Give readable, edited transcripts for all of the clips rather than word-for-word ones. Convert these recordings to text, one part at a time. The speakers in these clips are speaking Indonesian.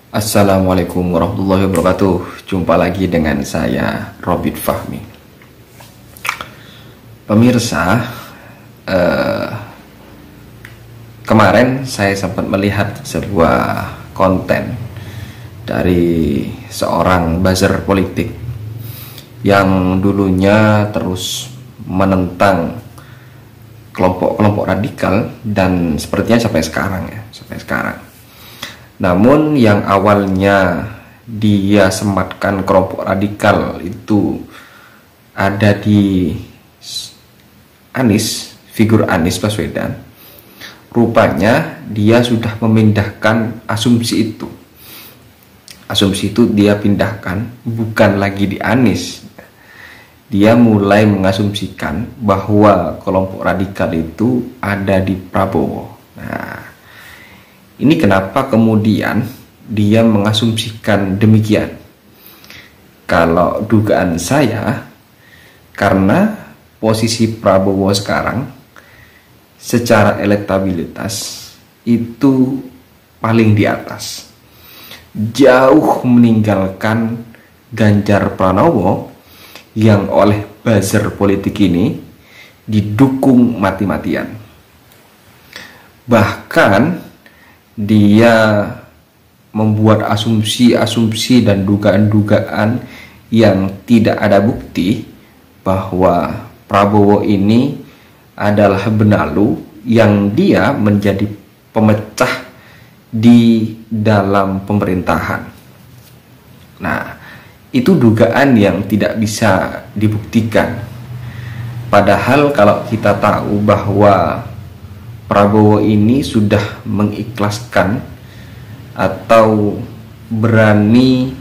Assalamualaikum warahmatullahi wabarakatuh. Jumpa lagi dengan saya, Robit Fahmi. Pemirsa, kemarin saya sempat melihat sebuah konten dari seorang buzzer politik yang dulunya terus menentang kelompok-kelompok radikal dan sepertinya sampai sekarang. Namun yang awalnya dia sematkan kelompok radikal itu ada di figur Anies Baswedan. Rupanya dia sudah memindahkan asumsi itu. Asumsi itu dia pindahkan bukan lagi di Anies. Dia mulai mengasumsikan bahwa kelompok radikal itu ada di Prabowo. Nah, ini kenapa kemudian dia mengasumsikan demikian? Kalau dugaan saya, karena posisi Prabowo sekarang secara elektabilitas itu paling di atas, jauh meninggalkan Ganjar Pranowo yang oleh buzzer politik ini didukung mati-matian. Bahkan dia membuat asumsi-asumsi dan dugaan-dugaan yang tidak ada bukti bahwa Prabowo ini adalah benalu yang dia menjadi pemecah di dalam pemerintahan. Nah, itu dugaan yang tidak bisa dibuktikan. Padahal kalau kita tahu bahwa Prabowo ini sudah mengikhlaskan atau berani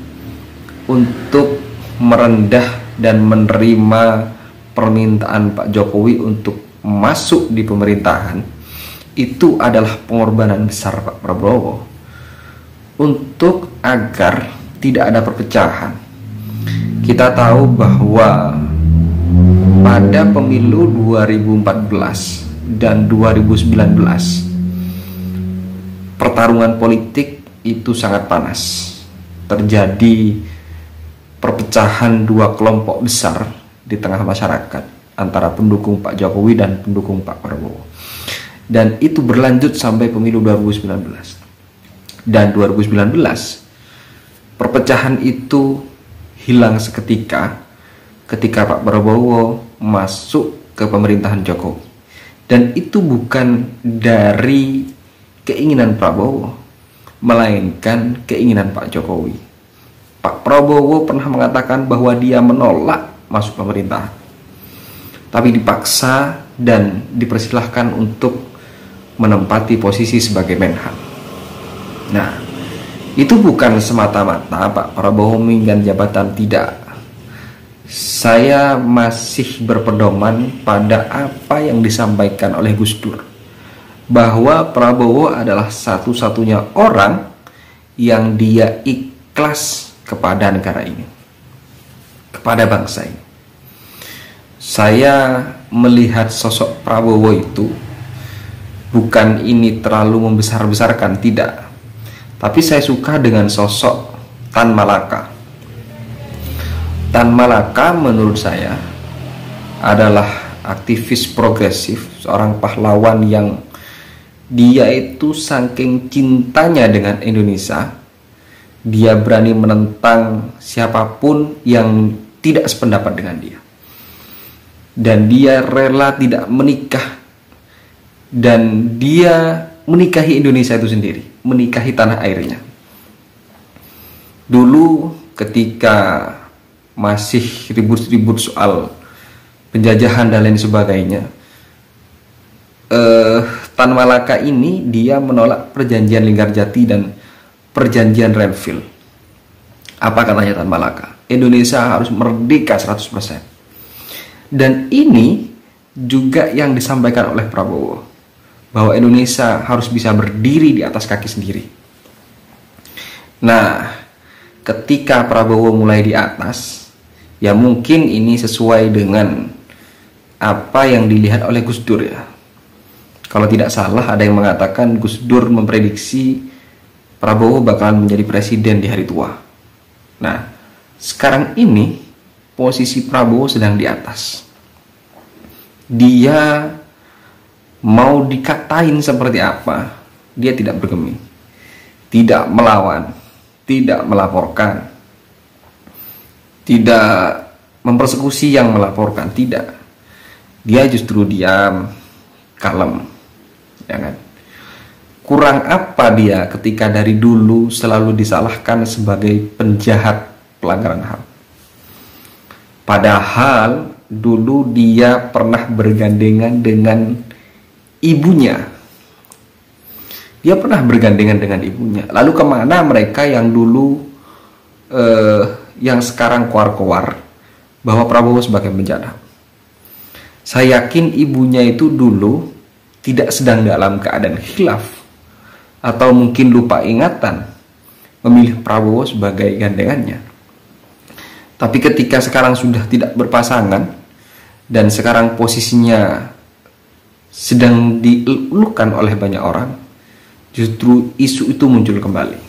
untuk merendah dan menerima permintaan Pak Jokowi untuk masuk di pemerintahan, itu adalah pengorbanan besar Pak Prabowo untuk agar tidak ada perpecahan. Kita tahu bahwa pada pemilu 2014 dan 2019 pertarungan politik itu sangat panas. Terjadi perpecahan dua kelompok besar di tengah masyarakat antara pendukung Pak Jokowi dan pendukung Pak Prabowo. Dan itu berlanjut sampai pemilu 2019. Dan 2019 perpecahan itu hilang seketika ketika Pak Prabowo masuk ke pemerintahan Jokowi. Dan itu bukan dari keinginan Prabowo, melainkan keinginan Pak Jokowi. Pak Prabowo pernah mengatakan bahwa dia menolak masuk pemerintahan, tapi dipaksa dan dipersilahkan untuk menempati posisi sebagai Menhan. Nah, itu bukan semata-mata Pak Prabowo menginginkan jabatan, tidak. Saya masih berpedoman pada apa yang disampaikan oleh Gus Dur, bahwa Prabowo adalah satu-satunya orang yang dia ikhlas kepada negara ini, kepada bangsa ini. Saya melihat sosok Prabowo itu bukan ini terlalu membesar-besarkan, tidak. Tapi saya suka dengan sosok Tan Malaka. Tan Malaka menurut saya adalah aktivis progresif, seorang pahlawan yang dia itu saking cintanya dengan Indonesia, dia berani menentang siapapun yang tidak sependapat dengan dia. Dan dia rela tidak menikah, dan dia menikahi Indonesia itu sendiri, menikahi tanah airnya. Dulu ketika masih ribut-ribut soal penjajahan dan lain sebagainya, Tan Malaka ini dia menolak perjanjian Linggarjati dan perjanjian Renville. Apa katanya Tan Malaka? Indonesia harus merdeka 100%. Dan ini juga yang disampaikan oleh Prabowo, bahwa Indonesia harus bisa berdiri di atas kaki sendiri. Nah, ketika Prabowo mulai di atas, ya mungkin ini sesuai dengan apa yang dilihat oleh Gus Dur ya. Kalau tidak salah ada yang mengatakan Gus Dur memprediksi Prabowo bakalan menjadi presiden di hari tua. Nah, sekarang ini posisi Prabowo sedang di atas. Dia mau dikatain seperti apa, dia tidak bergeming, tidak melawan, tidak melaporkan, tidak mempersekusi yang melaporkan, tidak. Dia justru diam, kalem, ya kan? Kurang apa dia ketika dari dulu selalu disalahkan sebagai penjahat pelanggaran HAM? Padahal dulu dia pernah bergandengan dengan ibunya. Dia pernah bergandengan dengan ibunya. Lalu kemana mereka yang dulu, yang sekarang koar-koar bahwa Prabowo sebagai penjahat HAM? Saya yakin ibunya itu dulu tidak sedang dalam keadaan khilaf, atau mungkin lupa ingatan memilih Prabowo sebagai gandengannya. Tapi ketika sekarang sudah tidak berpasangan dan sekarang posisinya sedang dielukan oleh banyak orang, justru isu itu muncul kembali.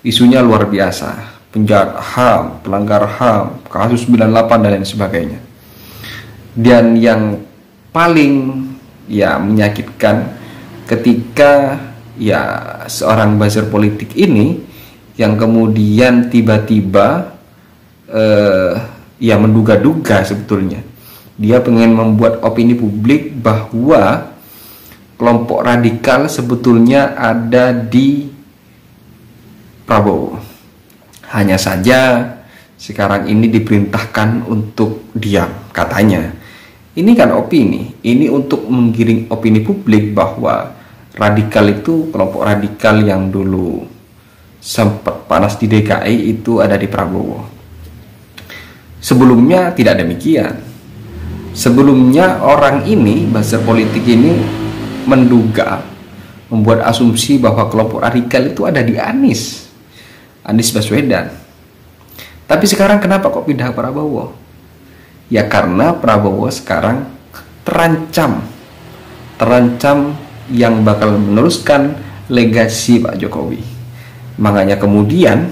Isunya luar biasa, penjahat HAM, pelanggar HAM, kasus 98 dan lain sebagainya. Dan yang paling menyakitkan ketika seorang buzzer politik ini yang kemudian tiba-tiba menduga-duga sebetulnya dia pengen membuat opini publik bahwa kelompok radikal sebetulnya ada di Prabowo. Hanya saja sekarang ini diperintahkan untuk diam, katanya. Ini kan opini, ini untuk menggiring opini publik bahwa radikal itu, kelompok radikal yang dulu sempat panas di DKI itu ada di Prabowo. Sebelumnya tidak demikian. Sebelumnya orang ini, buzzer politik ini menduga, membuat asumsi bahwa kelompok radikal itu ada di Anies Baswedan. Tapi sekarang kenapa kok pindah ke Prabowo? Ya karena Prabowo sekarang terancam yang bakal meneruskan legasi Pak Jokowi. Makanya kemudian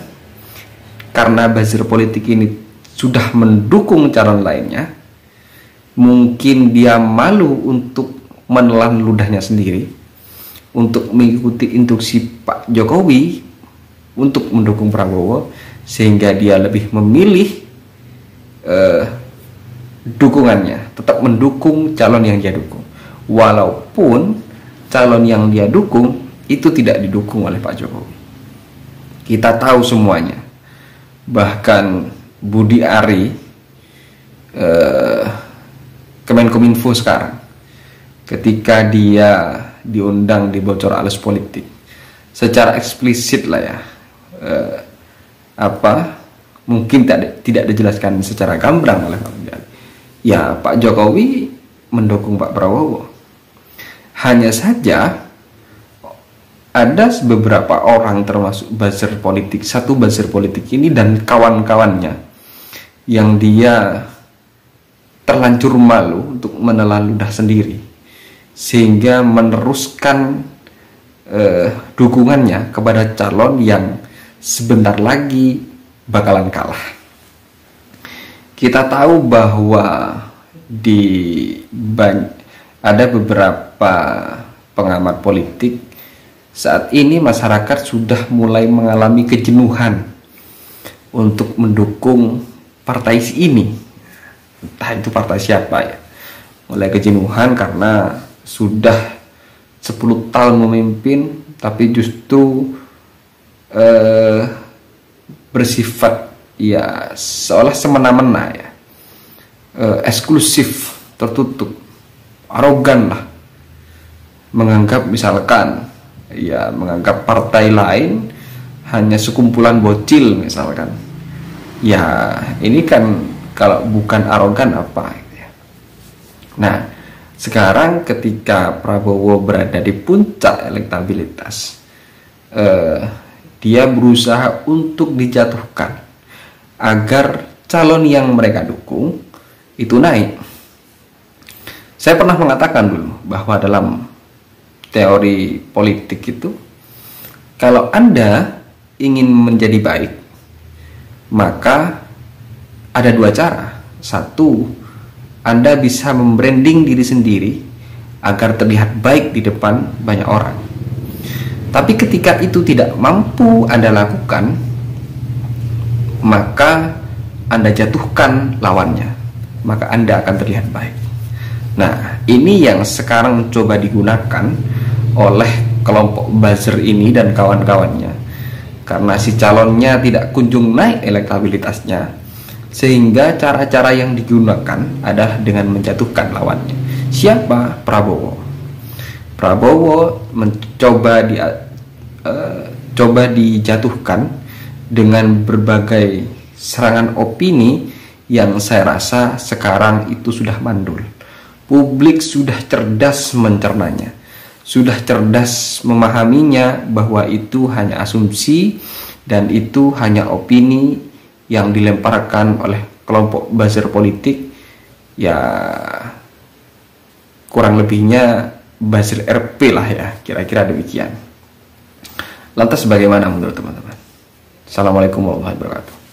karena buzzer politik ini sudah mendukung calon lainnya, mungkin dia malu untuk menelan ludahnya sendiri, untuk mengikuti instruksi Pak Jokowi untuk mendukung Prabowo, sehingga dia lebih memilih dukungannya, tetap mendukung calon yang dia dukung, walaupun calon yang dia dukung itu tidak didukung oleh Pak Jokowi. Kita tahu semuanya, bahkan Budi Ari, Kemenkominfo sekarang, ketika dia diundang di Bocor Alus Politik, secara eksplisit lah ya, mungkin tidak dijelaskan secara gamblang oleh Pak Budi Ari. Ya, Pak Jokowi mendukung Pak Prabowo. Hanya saja ada beberapa orang termasuk buzzer politik, satu buzzer politik ini dan kawan-kawannya yang dia terlanjur malu untuk menelan ludah sendiri, sehingga meneruskan dukungannya kepada calon yang sebentar lagi bakalan kalah. Kita tahu bahwa ada beberapa pengamat politik saat ini masyarakat sudah mulai mengalami kejenuhan untuk mendukung partai ini, entah itu partai siapa ya. Mulai kejenuhan karena sudah 10 tahun memimpin tapi justru bersifat ya seolah semena-mena ya, eksklusif, tertutup, arogan lah, menganggap partai lain hanya sekumpulan bocil misalkan. Ya ini kan kalau bukan arogan apa ya. Nah sekarang ketika Prabowo berada di puncak elektabilitas, dia berusaha untuk dijatuhkan agar calon yang mereka dukung itu naik. Saya pernah mengatakan dulu bahwa dalam teori politik itu Kalau Anda ingin menjadi baik, maka ada dua cara. Satu, Anda bisa membranding diri sendiri agar terlihat baik di depan banyak orang. Tapi ketika itu tidak mampu Anda lakukan, maka Anda jatuhkan lawannya, maka Anda akan terlihat baik. Nah, ini yang sekarang coba digunakan oleh kelompok buzzer ini dan kawan-kawannya, karena si calonnya tidak kunjung naik elektabilitasnya, sehingga cara-cara yang digunakan adalah dengan menjatuhkan lawannya. Siapa? Prabowo. Prabowo coba dijatuhkan dengan berbagai serangan opini yang saya rasa sekarang itu sudah mandul. Publik sudah cerdas mencernanya, sudah cerdas memahaminya bahwa itu hanya asumsi dan itu hanya opini yang dilemparkan oleh kelompok buzzer politik. Ya, kurang lebihnya buzzer RP lah ya, kira-kira demikian. Lantas bagaimana menurut teman-teman? Assalamualaikum warahmatullahi wabarakatuh.